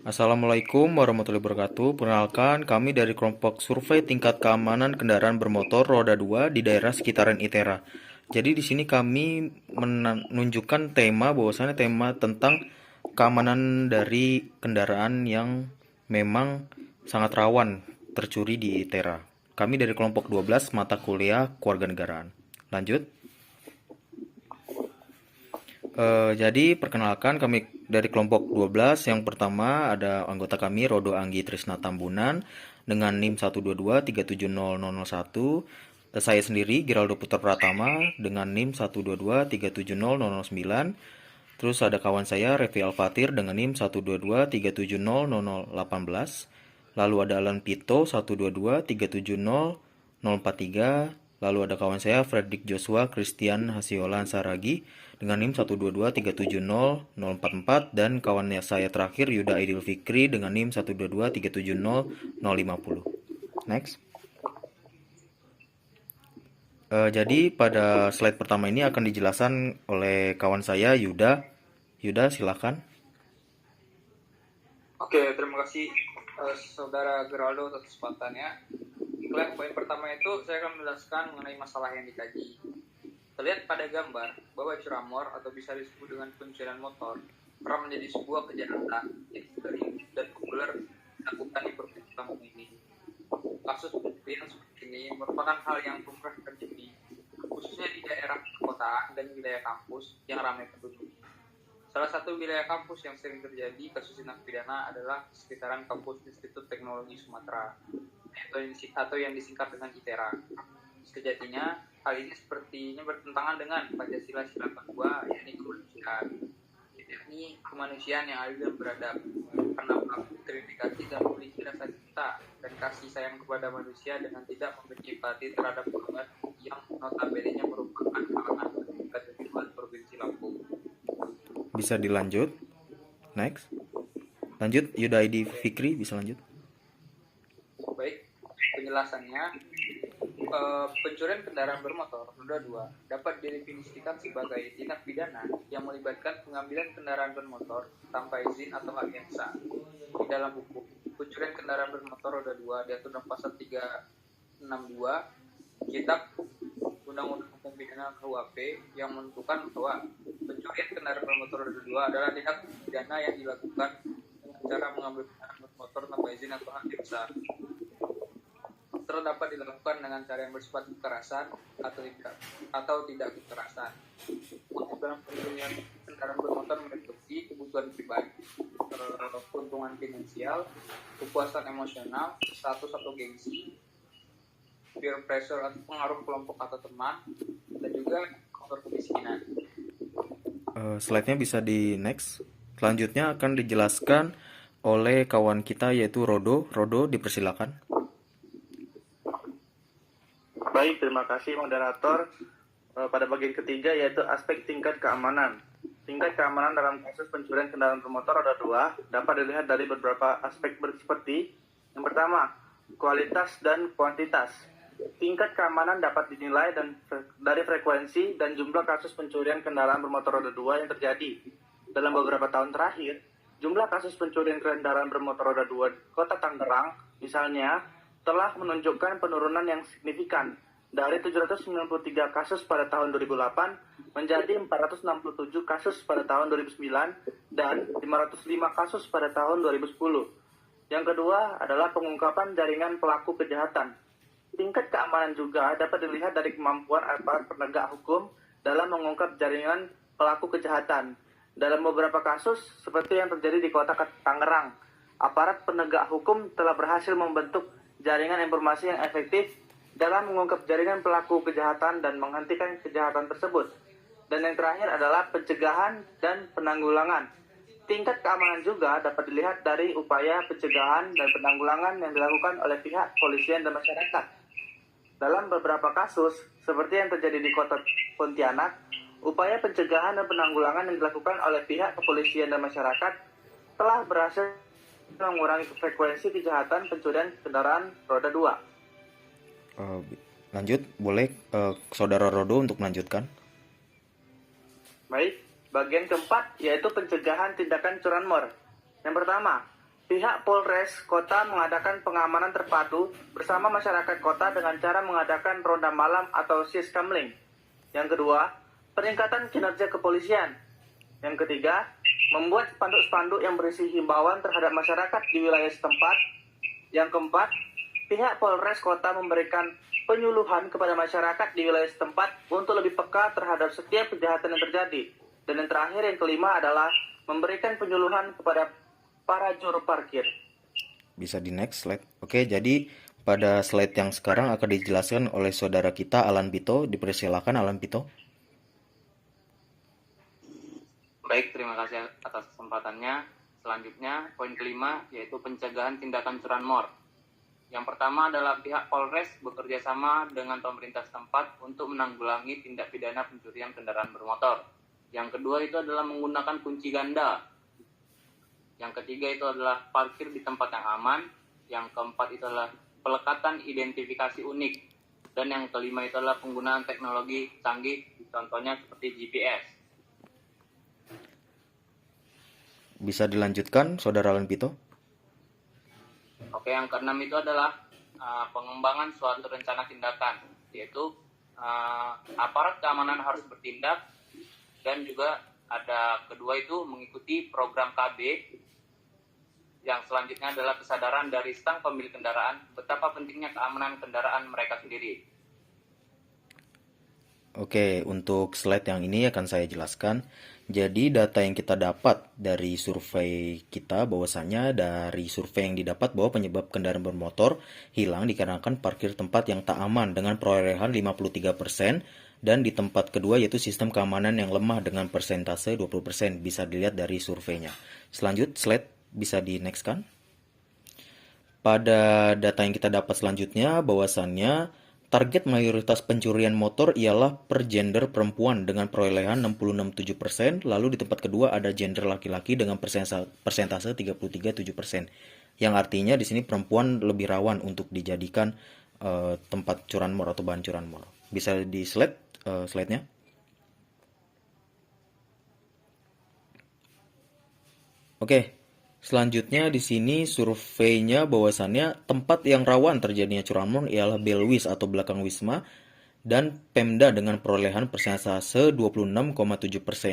Assalamualaikum warahmatullahi wabarakatuh. Perkenalkan, kami dari kelompok survei tingkat keamanan kendaraan bermotor roda 2 di daerah sekitaran ITERA. Jadi di sini kami menunjukkan tema bahwasannya tema tentang keamanan dari kendaraan yang memang sangat rawan tercuri di ITERA. Kami dari kelompok 12 mata kuliah kewarganegaraan. Lanjut. Jadi perkenalkan kami dari kelompok 12. Yang pertama ada anggota kami Rodo Anggi Trisna Tambunan dengan NIM 122370001. Saya sendiri Geraldo Putra Pratama dengan NIM 122370009. Terus ada kawan saya Revi Alfatir dengan NIM 122370018. Lalu ada Alan Pito 122370043. Lalu ada kawan saya Fredrik Joshua Christian Hasiolan Saragi dengan NIM 122370044 dan kawannya saya terakhir Yuda Aidil Fikri dengan NIM 122370050. Next. Jadi pada slide pertama ini akan dijelaskan oleh kawan saya Yuda. Yuda silakan. Oke, terima kasih Saudara Geraldo atas kesempatannya. Poin pertama itu saya akan menjelaskan mengenai masalah yang dikaji. Terlihat pada gambar bahwa curanmor atau bisa disebut dengan pencurian motor pernah menjadi sebuah kejahatan yang sering dan populer dilakukan di provinsi Lampung ini. Kasus pencurian seperti ini merupakan hal yang lumrah terjadi, khususnya di daerah perkotaan dan wilayah kampus yang ramai penduduk. Salah satu wilayah kampus yang sering terjadi kasus tindak pidana adalah sekitaran kampus Institut Teknologi Sumatera atau yang disingkat dengan ITERA. Sejatinya, hal ini sepertinya bertentangan dengan Pancasila Sila kedua, yakni kemanusiaan. Yakni kemanusiaan yang adil dan beradab, karena pelaku terintegrasi dan memiliki rasa cinta dan kasih sayang kepada manusia dengan tidak memiliki empati terhadap korban yang notabene-nya merupakan kalangan masyarakat di Provinsi Lampung. Bisa dilanjut. Next. Lanjut Yuda Aidil Fikri bisa lanjut. Baik, penjelasannya, pencurian kendaraan bermotor roda 2 dapat didefinisikan sebagai tindak pidana yang melibatkan pengambilan kendaraan bermotor tanpa izin atau aliansa. Di dalam hukum, pencurian kendaraan bermotor roda 2 diatur dalam pasal 362 Kitab Undang-Undang Hukum Pidana KUHP yang menentukan bahwa pencurian kendaraan bermotor roda 2 adalah tindak pidana yang dilakukan dengan cara mengambil kendaraan bermotor tanpa izin atau aliansa. Dapat dilakukan dengan cara yang bersifat kekerasan atau tidak kekerasan. Dalam pencurian kendaraan bermotor meliputi kebutuhan pribadi, keuntungan finansial, kepuasan emosional, status atau gengsi, peer pressure atau pengaruh kelompok atau teman, dan juga faktor kemiskinan. Slide-nya bisa di next. Selanjutnya akan dijelaskan oleh kawan kita yaitu Rodo. Rodo dipersilakan. Baik, terima kasih moderator. Pada bagian ketiga yaitu aspek tingkat keamanan. Tingkat keamanan dalam kasus pencurian kendaraan bermotor roda 2 dapat dilihat dari beberapa aspek seperti yang pertama, kualitas dan kuantitas. Tingkat keamanan dapat dinilai dari frekuensi dan jumlah kasus pencurian kendaraan bermotor roda 2 yang terjadi. Dalam beberapa tahun terakhir, jumlah kasus pencurian kendaraan bermotor roda 2 di Kota Tangerang misalnya telah menunjukkan penurunan yang signifikan dari 793 kasus pada tahun 2008 menjadi 467 kasus pada tahun 2009 dan 505 kasus pada tahun 2010. Yang kedua adalah pengungkapan jaringan pelaku kejahatan. Tingkat keamanan juga dapat dilihat dari kemampuan aparat penegak hukum dalam mengungkap jaringan pelaku kejahatan. Dalam beberapa kasus seperti yang terjadi di Kota Tangerang, aparat penegak hukum telah berhasil membentuk jaringan informasi yang efektif dalam mengungkap jaringan pelaku kejahatan dan menghentikan kejahatan tersebut. Dan yang terakhir adalah pencegahan dan penanggulangan. Tingkat keamanan juga dapat dilihat dari upaya pencegahan dan penanggulangan yang dilakukan oleh pihak kepolisian dan masyarakat. Dalam beberapa kasus, seperti yang terjadi di Kota Pontianak, upaya pencegahan dan penanggulangan yang dilakukan oleh pihak kepolisian dan masyarakat telah berhasil mengurangi frekuensi kejahatan pencurian kendaraan roda 2. Lanjut, boleh Saudara Rodo untuk melanjutkan. Baik, bagian keempat yaitu pencegahan tindakan curanmor. Yang pertama, Pihak Polres Kota mengadakan pengamanan terpadu bersama masyarakat kota dengan cara mengadakan ronda malam atau siskamling. Yang kedua, peningkatan kinerja kepolisian. Yang ketiga, membuat spanduk-spanduk yang berisi himbauan terhadap masyarakat di wilayah setempat. Yang keempat, pihak Polres Kota memberikan penyuluhan kepada masyarakat di wilayah setempat untuk lebih peka terhadap setiap kejahatan yang terjadi. Dan yang terakhir, yang kelima adalah memberikan penyuluhan kepada para juru parkir. Bisa di next slide. Oke, jadi pada slide yang sekarang akan dijelaskan oleh saudara kita Alan Pito. Dipersilakan Alan Pito. Baik, terima kasih atas kesempatannya. Selanjutnya, poin kelima yaitu pencegahan tindakan curanmor. Yang pertama adalah pihak Polres bekerja sama dengan pemerintah setempat untuk menanggulangi tindak pidana pencurian kendaraan bermotor. Yang kedua itu adalah menggunakan kunci ganda. Yang ketiga itu adalah parkir di tempat yang aman. Yang keempat itu adalah pelekatan identifikasi unik. Dan yang kelima itu adalah penggunaan teknologi canggih, contohnya seperti GPS. Bisa dilanjutkan, Saudara Alan Pito? Oke, yang keenam itu adalah pengembangan suatu rencana tindakan, yaitu aparat keamanan harus bertindak, dan juga ada kedua itu mengikuti program KB. Yang selanjutnya adalah kesadaran dari stang pemilik kendaraan betapa pentingnya keamanan kendaraan mereka sendiri. Oke, untuk slide yang ini akan saya jelaskan. Jadi data yang kita dapat dari survei kita bahwasanya dari survei yang didapat bahwa penyebab kendaraan bermotor hilang dikarenakan parkir tempat yang tak aman dengan perolehan 53% dan di tempat kedua yaitu sistem keamanan yang lemah dengan persentase 20%. Bisa dilihat dari surveinya. Selanjut slide bisa di next kan? Pada data yang kita dapat selanjutnya bahwasannya target mayoritas pencurian motor ialah per gender perempuan dengan perolehan 66,7%, lalu di tempat kedua ada gender laki-laki dengan persentase 33,7%. Yang artinya di sini perempuan lebih rawan untuk dijadikan tempat curanmor atau bahan curanmor. Bisa di slide-nya. Oke. Selanjutnya di sini surveinya bahwasannya tempat yang rawan terjadinya curanmor ialah Belwis atau belakang Wisma dan Pemda dengan perolehan persentase 26,7%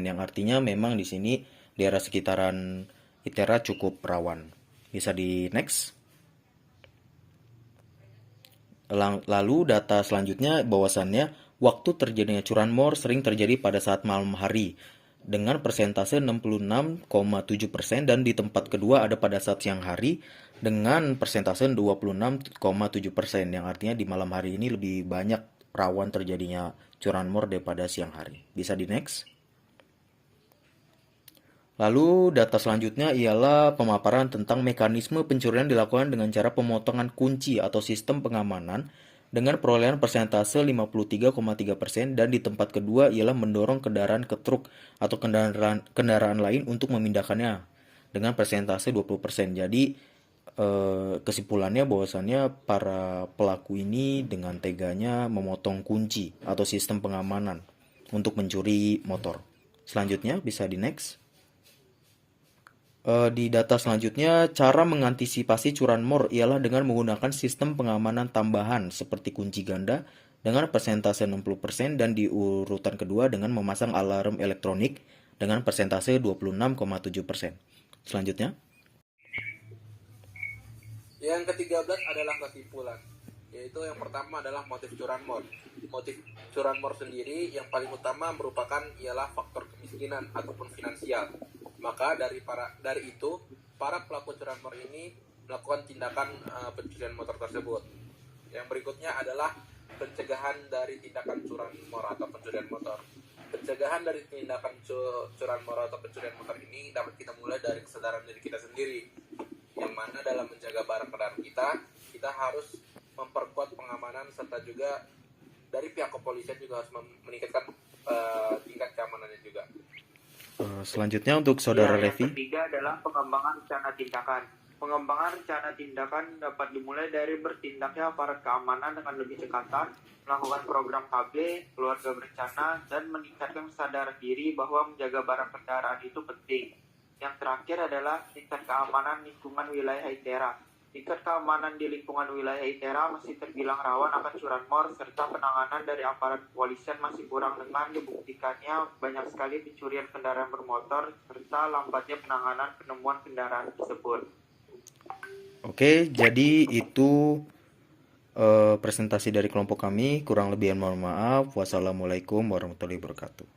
yang artinya memang di sini daerah sekitaran ITERA cukup rawan. Bisa di next. Lalu data selanjutnya bahwasannya waktu terjadinya curanmor sering terjadi pada saat malam hari dengan persentase 66,7% dan di tempat kedua ada pada saat siang hari dengan persentase 26,7% yang artinya di malam hari ini lebih banyak rawan terjadinya curanmor daripada siang hari. Bisa di next. Lalu data selanjutnya ialah pemaparan tentang mekanisme pencurian dilakukan dengan cara pemotongan kunci atau sistem pengamanan dengan perolehan persentase 53,3% dan di tempat kedua ialah mendorong kendaraan ke truk atau kendaraan lain untuk memindahkannya dengan persentase 20%. Jadi kesimpulannya bahwasannya para pelaku ini dengan teganya memotong kunci atau sistem pengamanan untuk mencuri motor. Selanjutnya bisa di next. Di data selanjutnya, cara mengantisipasi curanmor ialah dengan menggunakan sistem pengamanan tambahan seperti kunci ganda dengan persentase 60% dan di urutan kedua dengan memasang alarm elektronik dengan persentase 26,7%. Selanjutnya. Yang ke-13 adalah kesimpulan, yaitu yang pertama adalah motif curanmor. Motif curanmor sendiri yang paling utama merupakan ialah faktor kemiskinan ataupun finansial. Maka dari itu para pelaku curanmor ini melakukan tindakan pencurian motor tersebut. Yang berikutnya adalah pencegahan dari tindakan curanmor atau pencurian motor. Pencegahan dari tindakan curanmor atau pencurian motor ini dapat kita mulai dari kesadaran diri kita sendiri, yang mana dalam menjaga barang kendaraan kita harus memperkuat pengamanan serta juga dari pihak kepolisian juga harus meningkatkan tingkat keamanannya juga. Selanjutnya untuk Saudara Revi. Yang ketiga adalah pengembangan rencana tindakan. Pengembangan rencana tindakan dapat dimulai dari bertindaknya aparat keamanan dengan lebih cekatan, melakukan program KB, keluarga berencana, dan meningkatkan kesadaran diri bahwa menjaga barang kendaraan itu penting. Yang terakhir adalah tingkat keamanan lingkungan wilayah ITERA. Tingkat keamanan di lingkungan wilayah ITERA masih terbilang rawan akan curanmor, serta penanganan dari aparat kepolisian masih kurang dengan dibuktikannya banyak sekali pencurian kendaraan bermotor, serta lambatnya penanganan penemuan kendaraan tersebut. Oke, jadi itu presentasi dari kelompok kami. Kurang lebih mohon maaf. Wassalamualaikum warahmatullahi wabarakatuh.